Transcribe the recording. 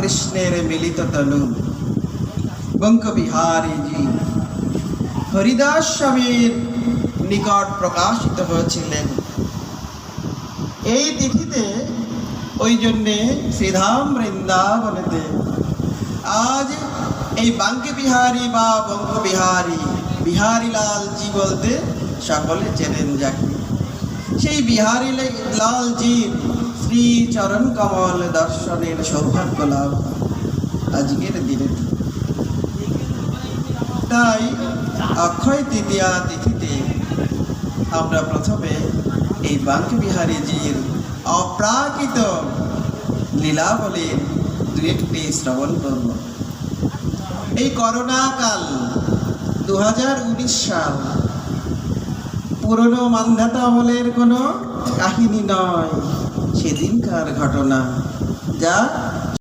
কৃষ্ণের মিলিত তনু বঙ্কবিহারীজি হরিদাস স্বামীর নিকট প্রকাশিত হয়েছিলেন। এই তিথিতে ওই জন্যে শ্রীধাম বৃন্দাবনেতে আজ এই বাঙ্কে বিহারী বা বঙ্কবিহারী বিহারীলালজি বলতে সকলে চেনেন যাকে, সেই বিহারীলালজির শ্রী চরণ কমল দর্শনের সৌভাগ্য লাভ আজকের দিনে। তাই অক্ষয় তৃতীয়া তিথিতে আমরা প্রথমে এই বাঙ্কে বিহারীজির অপ্রাকৃত লীলাবলীর দু একটি শ্রবণ করব। এই করোনাকাল 2019 সাল, পুরনো মান্ধাতা আমলের কোনো কাহিনী নয়, সেদিনকার ঘটনা, যা